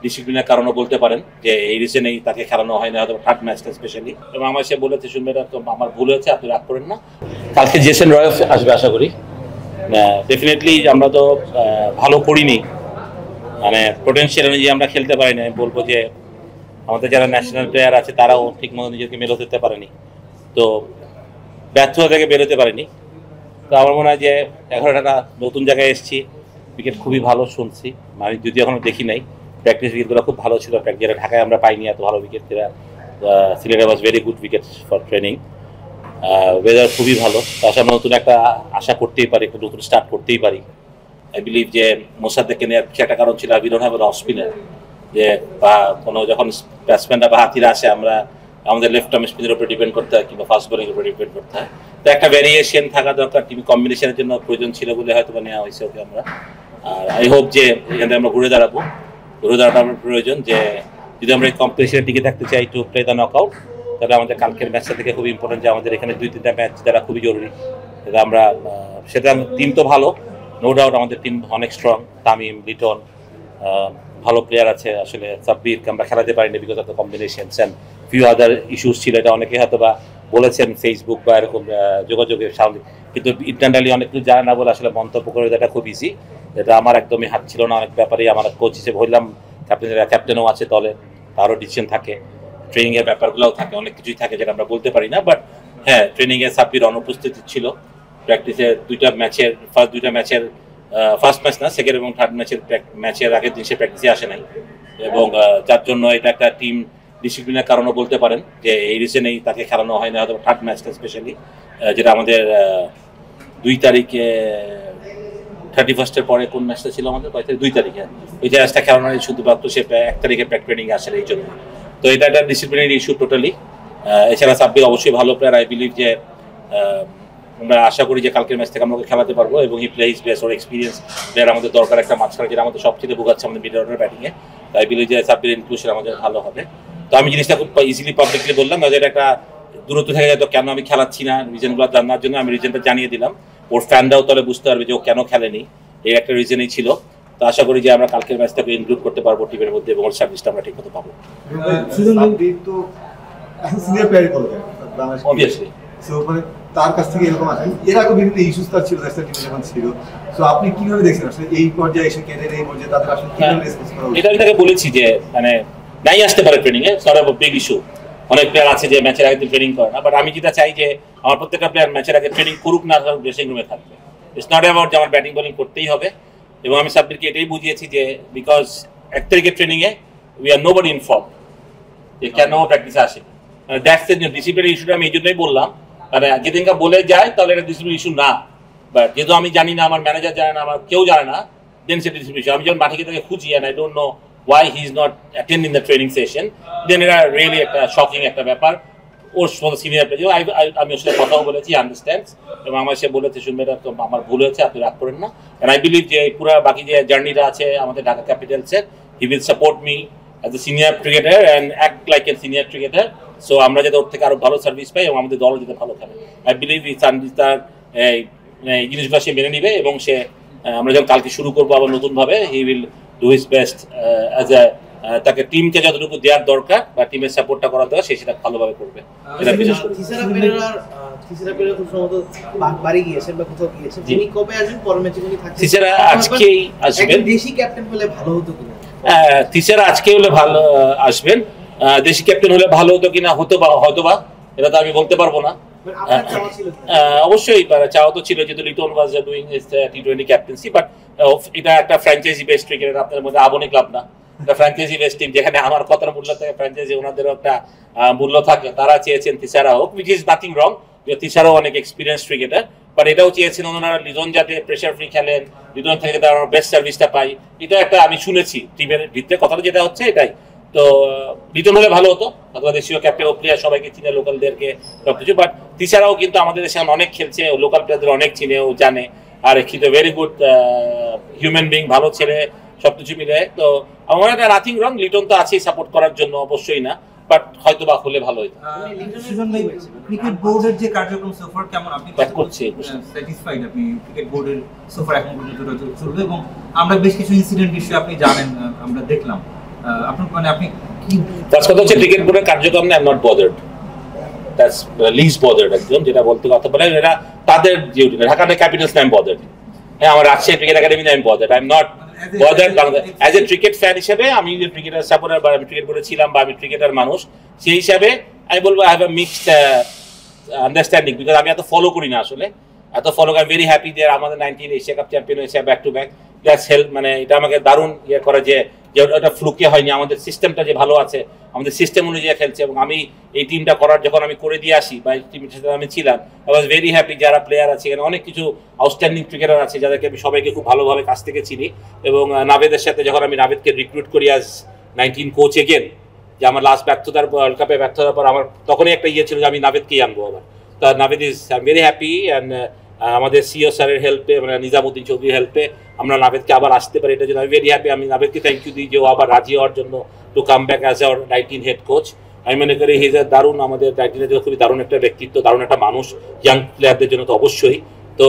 ডিসিপ্লিনের কারণও বলতে পারেন যে এই রিজনেই তাকে খেলানো হয় না, হয়তো থার্ড ম্যাচটা স্পেশালি। এবং আমার সে বলেছে শুনবে না, তো আমার ভুল হয়েছে, আপনি রাগ করেন না। কালকে জেসন রয় আসবে আশা করি। ডেফিনেটলি আমরা তো ভালো করিনি, মানে পোটেনশিয়াল অনুযায়ী আমরা খেলতে পারিনি। আমি বলবো যে আমাদের যারা ন্যাশনাল প্লেয়ার আছে তারাও ঠিকমতো নিজেকে মেলে ধরতে পারেনি, তো ব্যর্থতা থেকে বেরোতে পারেনি। তো আমার মনে হয় যে 11টা নতুন জায়গায় এসেছি, উইকেট খুবই ভালো শুনছি, আমি যদিও এখনো দেখি নাই। প্র্যাকটিস উইকেটগুলো খুব ভালো ছিল, যেটা ঢাকায় আমরা পাইনি এত ভালো উইকেট। সিলেটে was very good wicket for training. Weather খুবই ভালো, তার সামনে নতুন একটা আশা করতেই পারি, একটা নতুন স্টার্ট করতেই পারি। আই বিলিভ যে মোসাদ্দেককে নেওয়ার কিছু একটা কারণ ছিল, we don't have an off spinner, যে বা কোনো যখন ব্যাটসম্যানরা বা হাতিরা আসে আমরা আমাদের লেফট আর্ম স্পিনের উপরে ডিপেন্ড করতে হয় কিংবা ফাস্ট বোলিং উপরে ডিপেন্ড করতে হয়। তো একটা ভ্যারিয়েশন থাকা দরকার, টিম কম্বিনেশনের জন্য প্রয়োজন ছিল বলে হয়তো নেওয়া হয়েছে ওকে আমরা। আর আই হোপ যে এখান থেকে আমরা ঘুরে দাঁড়াবো আমার প্রয়োজন। যে যদি আমরা এই কম্পিটিশনে টিকে থাকতে চাই টু প্লে দ্য নকআউট, তাহলে আমাদের কালকের ম্যাচটা থেকে খুবই ইম্পর্টেন্ট যে আমাদের এখানে 2-3টা ম্যাচ যারা খুবই জরুরি। সেটা আমরা সেটা টিম তো ভালো, নো ডাউট আমাদের টিম অনেক স্ট্রং। তামিম, লিটন ভালো প্লেয়ার আছে, আসলে সাব্বিরকে আমরা খেলাতে পারিনি because of the combinations and few other issues ছিল। এটা অনেকে হয়তো বা বলেছেন ফেসবুক বা এরকম যোগাযোগের সামনে, কিন্তু ইন্টারনালি অনেক কিছু জানে না বলে আসলে মন্তব্য করে দেওয়াটা খুব ইজি। এটা আমার একদমই হাত ছিল না অনেক ব্যাপারেই। আমার কোচ হিসেবে হইলাম, ক্যাপ্টেনও আছে দলে, তারও ডিসিশন থাকে, ট্রেনিংয়ের ব্যাপারগুলোও থাকে, অনেক কিছুই থাকে যেটা আমরা বলতে পারি না। বাট হ্যাঁ, ট্রেনিংয়ে সাব্বির অনুপস্থিতি ছিল। প্র্যাকটিসে ফার্স্ট দুইটা ম্যাচের ফার্স্ট ম্যাচ না, সেকেন্ড এবং থার্ড ম্যাচের আগের দিন সে প্র্যাকটিসে আসে নাই, এবং যার জন্য এটা একটা টিম ডিসিপ্লিনের কারণও বলতে পারেন যে এই রিজনেই তাকে খেলানো হয় না, হয়তো থার্ড ম্যাচটা স্পেশালি, যেটা আমাদের 2 তারিখে 31-এর পরে কোন ম্যাচটা ছিল আমাদের 2 তারিখে ওই ম্যাচটা খেলানো হয় শুধুমাত্র সে 1 তারিখে ট্রেনিং আসে এই জন্য। তো এটা একটা ডিসিপ্লিনারি ইস্যু টোটালি। এছাড়া সাব্বির অবশ্যই ভালো প্লেয়ার, আই বিলিভ যে আমরা আশা করি যে কালকের ম্যাচ থেকে আমরা ওকে খেলাতে পারবো, এবং হি প্লেইজ বেস্ট, ওর এক্সপিরিয়েন্স প্লেয়ার আমাদের দরকার একটা মাঝখানে, যেটা আমাদের সবচেয়ে ভোগাচ্ছে আমাদের মিডল অর্ডার ব্যাটিংয়ে। তাই বিলিভ যে সাব্বির ইনক্লুশন আমাদের ভালো হবে। তো আমি জিনিসটা খুব ইজিলি পাবলিকলি বললাম, যেটা একটা দূরত্ব থেকে যেত কেন আমি খেলাচ্ছি না, রিজনগুলো জানার জন্য আমি রিজনটা জানিয়ে দিলাম। ওর ফ্যানরাও তাহলে বুঝতে পারবে যে ও কেন খেলেনি, এই একটা রিজনই ছিল। তো আশা করি যে আমরা কালকের ম্যাচটাকে ইনক্লুড করতে পারবো টিমের মধ্যে, এবং ওর সার্ভিসটা আমরা ঠিক মতো পাবো। অবভিয়াসলি তার কাছ থেকে এরকম আছে, এর আগে বিভিন্ন ইস্যুস তার ছিল ন্যাশনাল টিমে যখন ছিল। সো আপনি কিভাবে দেখছেন আসলে এই পর্যায়ে এসে ক্যারিয়ার এই পর্যায়ে তাদের আসলে কিভাবে রেসপন্স করা উচিত? এটা আমি তাকে বলেছি যে মানে নাই আসতে পারে training A, sort of big issue. অনেক প্লেয়ার আছে যে ম্যাচের আগে ট্রেনিং করে না, বাট আমি যেটা চাই যে আমার প্রত্যেকটা প্লেয়ার ম্যাচের আগে ট্রেনিং করুক না, ড্রেসিং রুমে থাকবে। ইটস নট অ্যাবাউট যে আমার ব্যাটিং বোলিং করতেই হবে। এবং আমি সাব্বিরকে এটাই বুঝিয়েছি যে বিকজ 1 তারিখের training A we are nobody informed যে কেন প্র্যাকটিসে আসে। দ্যাটস দ্য ডিসিপ্লিনারি ইস্যুটা আমি এই জন্যই বললাম, মানে যেদিনকে বলে যায় তাহলে এটা ডিসিপ্লিনারি ইস্যু না। বাট যেহেতু আমি জানি না, আমার ম্যানেজার জানে না, আমার কেউ জানে না, দেন সেটা ডিসিপ্লিনারি ইস্যু। আমি যখন মাঠে থেকে খুঁজি and I don't know why he is not attending the training session, then এটা রিয়েলি একটা শকিং একটা ব্যাপার। ওর সিনিয়র প্লেয়ার, আমি ওর সাথে কথাও বলেছি, আন্ডারস্ট্যান্ডস, এবং আমার সে বলেছে শুনবে না, তো আমার ভুল হয়েছে, আপনি রাগ করেন না। অ্যান্ড আই বিলিভ যে পুরো বাকি যে জার্নিটা আছে আমাদের ঢাকা ক্যাপিটালসের, he will support me as a senior cricketer and act like a senior cricketer. So আমরা যাতে ওর থেকে আরো ভালো সার্ভিস পাই এবং আমাদের দলও যাতে ভালো খেলে, আই বিলিভ তার এই জিনিসগুলো সে মেনে নিবে, এবং সে আমরা যখন কালকে শুরু করবো আবার নতুনভাবে, he will do his best as a তাকে টিমকে যতটুকু দেওয়ার দরকার বা টিমের সাপোর্টটা করা দরকার, সে সেটা ভালোভাবে করবে। এটা বিশেষ করে থিসারা আজকেই আসবেন, দেশি ক্যাপ্টেন হলে ভালো হতো কিনা? থিসারা আজকে হলে ভালো আসবেন, দেশি ক্যাপ্টেন হলে ভালো হতো কিনা হয়তো বা এটা তো আমি বলতে পারবো না। অবশ্যই চাওয়া তো ছিল, যেহেতু Liton was doing T20 captaincy, but এটা একটা ফ্র্যাঞ্চাইজি বেস্ট ক্রিকেটার, আপনাদের মধ্যে আবনি ক্লাব না, একটা ফ্র্যাঞ্চাইজি বেস্ট টিম, যেখানে আমার কথার মূল্য থাকে, ফ্র্যাঞ্চাইজি ওনাদেরও একটা মূল্য থাকে। তারা চেয়েছেন তিসারা হোক, উইচ ইজ নাথিং রং, তিসারাও অনেক এক্সপিরিয়েন্স ক্রিকেটার, বাট এটাও চেয়েছেন ওনারা লিটন যাতে প্রেশার ফ্রি খেলেন, লিটন থেকে তারা বেস্ট সার্ভিসটা পাই। এটা একটা আমি শুনেছি টিমের ভিতরে কথাটা যেটা হচ্ছে এটাই। তো লিটন হলে ভালো হতো, অথবা দেশীয় ক্যাপ্টেন প্লেয়ার সবাইকে চিনে, লোকালদেরকে সবকিছু, বাট তিসারাও কিন্তু আমাদের দেশে অনেক খেলছে, লোকাল প্লেয়ারদের অনেক চিনে, ও জানে, আর কিন্তু ভেরি গুড হিউম্যান বিং, ভালো ছেলে, সবকিছু মিলে। তো আমার একটা নাথিং রং, লিটন তো আছেই সাপোর্ট করার জন্য, অবশ্যই না, বাট হয়তো বা হলে ভালো হতো। ক্রিকেট বোর্ডের যে কার্যক্রম সোফার কেমন, আপনি করছে স্যাটিসফাইড? আপনি ক্রিকেট বোর্ডের সোফার এখন পর্যন্ত চলবে, এবং আমরা বেশ কিছু ইনসিডেন্ট বিষয়ে আপনি জানেন, আমরা দেখলাম আপনার মানে আপনি কি ফার্স্ট কথা হচ্ছে ক্রিকেট বোর্ডের কার্যক্রম I am not bothered, that's least bothered একদম, যেটা বলতে কথা বলে এরা তাদের duty. Dhaka Capitals I am bothered, হ্যাঁ আমার Rajshahi cricket academy I am bothered, I am not bothered. As a cricket fan হিসেবে আমি যে ক্রিকেটার সাপোর্টার বা আমি ক্রিকেট বোর্ডে ছিলাম বা আমি ক্রিকেটার মানুষ, সেই হিসাবে আমি বলবো I have a mixed understanding, because আমি এত ফলো করি না আসলে, এত follow I am very happy যে আমাদের 19 এশিয়া কাপ চ্যাম্পিয়ন হয়েছে back to back, that's help. মানে এটা আমাকে দারুণ ইয়ে করে যে ওটা ফ্লুকে হয়নি, আমাদের সিস্টেমটা যে ভালো আছে, আমাদের সিস্টেম অনুযায়ী খেলছে। এবং আমি এই টিমটা করার যখন আমি করে দিয়ে আসি বা এই টিমের সাথে আমি ছিলাম, আই ওয়াজ ভেরি হ্যাপি। যারা প্লেয়ার আছে এখানে অনেক কিছু আউটস্ট্যান্ডিং ক্রিকেটার আছে যাদেরকে আমি সবাইকে খুব ভালোভাবে কাছ থেকে চিনি। এবং নাভেদের সাথে যখন আমি নাভেদকে রিক্রুট করি আজ 19 কোচ এগেন, যে আমার লাস্ট ব্যর্থতার ওয়ার্ল্ড কাপে ব্যর্থতার পর আমার তখনই একটা ইয়ে ছিল যে আমি নাভেদকেই আনবো আবার। তা Naved is I am very happy and আমাদের সিও স্যারের হেল্পে, মানে নিজামুদ্দিন চৌধুরীর হেল্পে আমরা নাভেদকে আবার আসতে পারি, এটা জন্য আমি ভেরি হ্যাপি। আমি নাভেদকে থ্যাংক ইউ দিই যে ও আবার রাজি হওয়ার জন্য to come back as our 19 head coach. আমি মনে করি হিজ এ দারুণ, আমাদের 19-এর জন্য খুবই দারুণ একটা ব্যক্তিত্ব, দারুণ একটা মানুষ, ইয়াং প্লেয়ারদের জন্য তো অবশ্যই। তো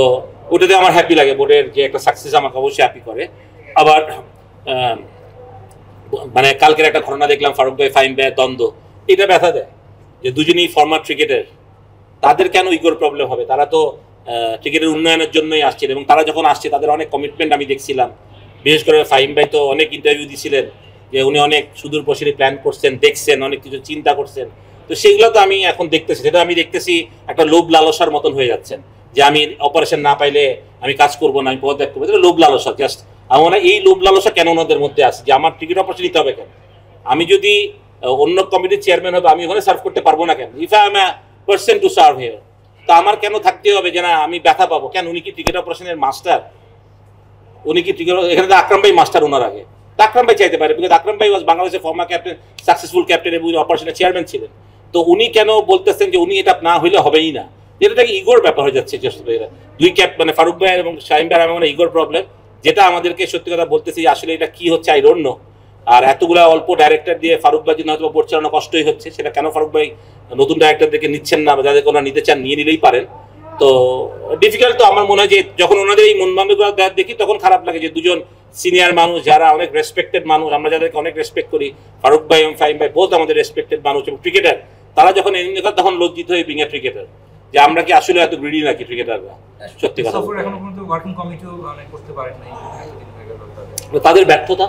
ওটাতে আমার হ্যাপি লাগে, বোর্ডের যে একটা সাকসেস আমাকে অবশ্যই হ্যাপি করে। আবার মানে কালকের একটা ঘটনা দেখলাম, ফারুক ভাই ফাহিম ভাইয়ের দ্বন্দ্ব, এটা ব্যথা দেয় যে দুজনেই ফরমার ক্রিকেটার, তাদের কেন ইগোর প্রবলেম হবে? তারা তো ক্রিকেটের উন্নয়নের জন্যই আসছেন, এবং তারা যখন আসছে তাদের অনেক কমিটমেন্ট আমি দেখছিলাম। বিশেষ করে ফাহিম ভাই তো অনেক ইন্টারভিউ দিয়েছিলেন যে উনি অনেক সুদূর প্রসারী প্ল্যান করছেন, দেখছেন, অনেক কিছু চিন্তা করছেন। তো সেগুলো তো আমি এখন দেখতেছি, সেটা আমি দেখতেছি একটা লোভ লালসার মতন হয়ে যাচ্ছেন, যে আমি অপারেশন না পাইলে আমি কাজ করবো না, আমি পদত্যাগ করবো, এটা লোভ লালসা। জাস্ট আমার মনে হয় এই লোভ লালসা কেন ওনাদের মধ্যে আসে, যে আমার ক্রিকেট অপারেশন নিতে হবে কেন? আমি যদি অন্য কমিটির চেয়ারম্যান হবে, আমি ওখানে সার্ভ করতে পারবো না কেন? If I am a person to serve here, তা আমার কেন থাকতে হবে যে না আমি ব্যথা পাবো কেন? উনি কি ক্রিকেট অপারেশনের মাস্টার? উনি কি ক্রিকেট, এখানে তো আকরাম ভাই মাস্টার ওনার আগে, তো আকরাম ভাই চাইতে পারে, বিকজ আকরাম ভাই ওয়াজ বাংলাদেশের ফর্মার ক্যাপ্টেন, সাকসেসফুল ক্যাপ্টেন এবং অপারেশনের চেয়ারম্যান ছিলেন। তো উনি কেন বলতেছেন যে উনি এটা না হইলে হবেই না? এটা ইগোর ব্যাপার হয়ে যাচ্ছে। দুই মানে ফারুক ভাই এবং শাহিম ভাই আমার ইগোর প্রবলেম, যেটা আমাদেরকে সত্যি কথা বলতেছি আসলে এটা কি হচ্ছে আই ডোন্ট নো। আর এতগুলা অল্প ডাইরেক্টর দিয়ে ফারুক ভাই জন্য হয়তো বোর্ড চালানো কষ্টই হচ্ছে, সেটা কেন ফারুক ভাই নতুন ডাইরেক্টরদেরকে নিচ্ছেন না, বা যাদেরকে ওনারা নিতে চান নিয়ে নিলেই পারেন। তো ডিফিকাল্ট। তো আমার মনে হয় যে যখন ওনাদের এই মনমানগুলো দেখি তখন খারাপ লাগে যে দুজন সিনিয়র মানুষ যারা অনেক রেসপেক্টেড মানুষ, আমরা যাদেরকে অনেক রেসপেক্ট করি, ফারুক ভাই এবং ফাহিম ভাই বোধ আমাদের রেসপেক্টেড মানুষ এবং ক্রিকেটার, তারা যখন এনে তখন লজ্জিত হয়ে বিং এ ক্রিকেটার, যে আমরা কি আসলে এত গ্রিডি নাকি ক্রিকেটাররা? সত্যি কথা এখনো পর্যন্ত ওয়ার্কিং কমিটিও মানে করতে পারেন নাই, এতদিন হয়ে গেল তাদের ব্যর্থতা,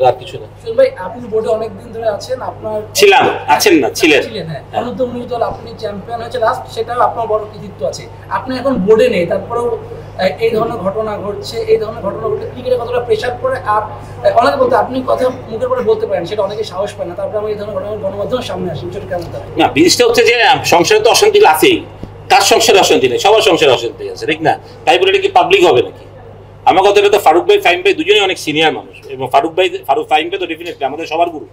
আর কিছু না। ভাই আপনি বোর্ডে অনেকদিন ধরে আছেন, আপনার ছিলাম, আছেন না ছিলেন, হ্যাঁ অনুদ্যমনী দল আপনি চ্যাম্পিয়ন হয়েছে লাস্ট, সেটাও আপনার বড় কৃতিত্ব আছে। আপনি এখন বোর্ডে নেই, তারপরেও এই ধরনের ঘটনা ঘটছে, এই ধরনের ঘটনা ঘটলে ক্রিকেটে কতটা প্রেশার পড়ে? আর অনেকে বলতে আপনি কথা মুখের পরে বলতে পারেন, সেটা অনেকে সাহস পায় না, তারপরে আমি এই ধরনের ঘটনা গণমাধ্যমের সামনে আসি, সেটা কেমন থাকে? না, জিনিসটা হচ্ছে যে সংসারে তো অশান্তি আছেই, কার সংসারে অশান্তি নেই? সবার সংসারে অশান্তি আছে, ঠিক না? তাই বলে এটা কি পাবলিক হবে নাকি? আমার কথা তো ফারুক ভাই ফাহিম ভাই দুজনেই অনেক সিনিয়র মানুষ, এবং ফারুক ফাহিম ভাই তো ডেফিনেটলি আমাদের সবার গুরু,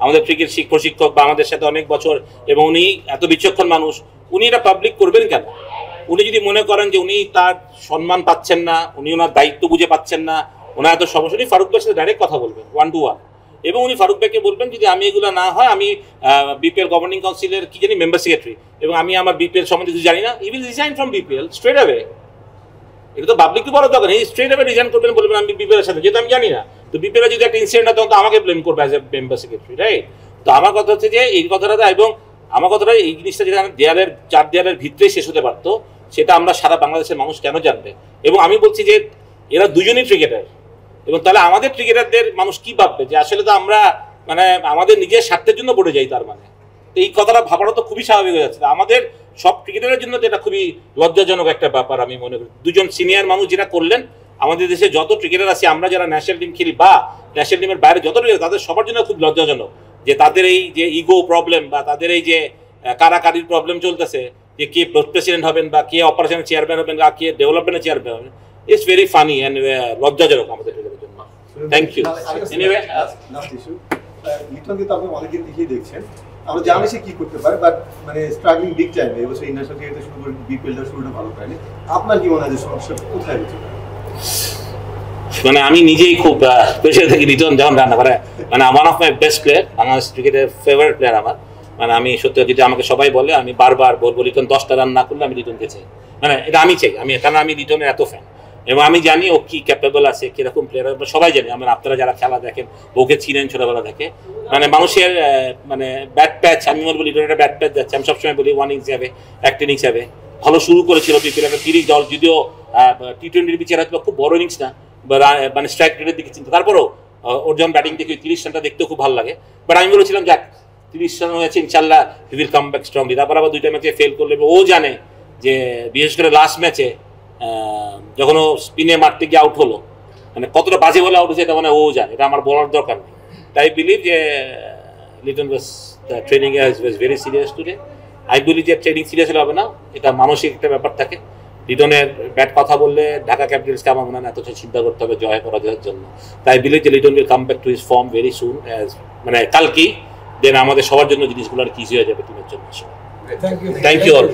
আমাদের ক্রিকেট প্রশিক্ষক বা আমাদের সাথে অনেক বছর, এবং উনি এত বিচক্ষণ মানুষ, উনি এটা পাবলিক করবেন কেন? উনি যদি মনে করেন যে উনি তার সম্মান পাচ্ছেন না, উনি ওনার দায়িত্ব বুঝে পাচ্ছেন না, ওনার এত সমস্যা, উনি ফারুক ভাইয়ের সাথে ডাইরেক্ট কথা বলবেন 1-to-1, এবং উনি ফারুক ভাইকে বলবেন যদি আমি এগুলো না হয়, আমি বিপিএল গভর্নিং কাউন্সিলের কি জানি মেম্বার সেক্রেটারি, এবং আমি আমার বিপিএল সম্বন্ধে কিছু জানি না, he will resign from BPL straight away. এটা তো পাবলিককে বড় দরকার, এই স্ট্রেট অ্যাওয়ে রিজাইন করবেন, বলবেন আমি বিপিএল এর সাথে, যেহেতু আমি জানি না। তো বিপিএল যদি একটা ইনসিডেন্ট হয় তখন তো আমাকে ব্লেম করবে as a member secretary, right? তো আমার কথা হচ্ছে যে এই কথাটা, এবং আমার কথাটা এই জিনিসটা যেটা দেয়ালের 4 দেয়ালের ভিতরে শেষ হতে পারতো, সেটা আমরা সারা বাংলাদেশের মানুষ কেন জানবে? এবং আমি বলছি যে এরা দুজনই ক্রিকেটার, এবং তাহলে আমাদের ক্রিকেটারদের মানুষ কি ভাববে যে আসলে তো আমরা মানে আমাদের নিজের স্বার্থের জন্য পড়ে যাই তার মানে? এই কথাটা ভাবাটা তো খুবই স্বাভাবিক হয়ে যাচ্ছে। আমাদের সব ক্রিকেটারের জন্য তো এটা খুবই লজ্জাজনক একটা ব্যাপার আমি মনে করি। দুজন সিনিয়র মানুষ যেটা করলেন, আমাদের দেশে যত ক্রিকেটার আছে, আমরা যারা ন্যাশনাল টিম খেলি বা ন্যাশনাল টিমের বাইরে যত ক্রিকেটার, তাদের সবার জন্য খুব লজ্জাজনক যে তাদের এই যে ইগো প্রবলেম বা তাদের এই যে কারাকারির প্রবলেম চলতেছে, যে কে প্রেসিডেন্ট হবেন বা কে অপারেশনের চেয়ারম্যান হবেন বা কে ডেভেলপমেন্টের চেয়ারম্যান হবেন, ইটস ভেরি ফানি অ্যান্ড লজ্জাজনক আমাদের ক্রিকেটের জন্য। Thank you. এনিওয়ে লিটনকে তো আপনি অনেকদিন থেকেই দেখছেন, আমরা জানি সে কি করতে পারে, বাট মানে স্ট্রাগলিং বিগ টাইম, এবছর ইন্টারন্যাশনাল ক্রিকেটে শুরু করে বিপিএলটা শুরুটা ভালো করেনি। আপনার কি মনে হয় যে সমস্যা কোথায় হচ্ছে? মানে আমি নিজেই খুব প্রেশার থাকি লিটন যখন রান্না করে, মানে one of my best player, Bangladesh ক্রিকেটের ফেভারিট প্লেয়ার আমার। মানে আমি সত্যি যদি আমাকে সবাই বলে, আমি বারবার বলবো লিটন 10টা রান না করলে আমি লিটনকে চাই, মানে এটা আমি চাই, আমি কারণ আমি লিটনের এত ফ্যান। এবং আমি জানি ও কি ক্যাপেবল আছে, কিরকম প্লেয়ার সবাই জানি, আমরা আপনারা যারা খেলা দেখেন, ওকে চিনেন ছোটবেলা থেকে। মানে মানুষের মানে ব্যাট প্যাচ, আমি মনে বলি একটা ব্যাট প্যাচ যাচ্ছে, আমি সবসময় বলি 1 ইনিংস যাবে, একটা ইনিংস যাবে। ভালো শুরু করেছিল বিপিএল, একটা 30 দল, যদিও টি-20 বিচার হয়তো খুব বড় ইনিংস না, মানে স্ট্রাইক রেটের দিকে চিন্তা, তারপরও ওর যখন ব্যাটিং দেখি 30 রানটা দেখতেও খুব ভালো লাগে। বাট আমি বলেছিলাম যাক 30 রান হয়েছে, ইনশাল্লাহ he will come back strongly. তারপর আবার 2টা ম্যাচে ফেল করলে, ও জানে যে বিশেষ করে লাস্ট ম্যাচে যখন ও স্পিনে মারতে গিয়ে আউট হলো, মানে কতটা বাজে বলে আউট হয়েছে এটা মানে ও জানে, এটা আমার বলার দরকার নেই। তাই বিলিভ যে Liton was training was very serious today. I believe যে ট্রেনিং সিরিয়াস হলে হবে না, এটা মানসিক একটা ব্যাপার থাকে। লিটনের ব্যাট কথা বললে ঢাকা ক্যাপিটালসকে আমার মনে হয় এত চিন্তা করতে হবে জয় পরাজয়ের জন্য। তাই বিলিভ যে Liton will come back to his form very soon, মানে কালকেই, দেন আমাদের সবার জন্য জিনিসগুলো আর ইজি হয়ে যাবে টিমের জন্য। Thank you. Thank you all.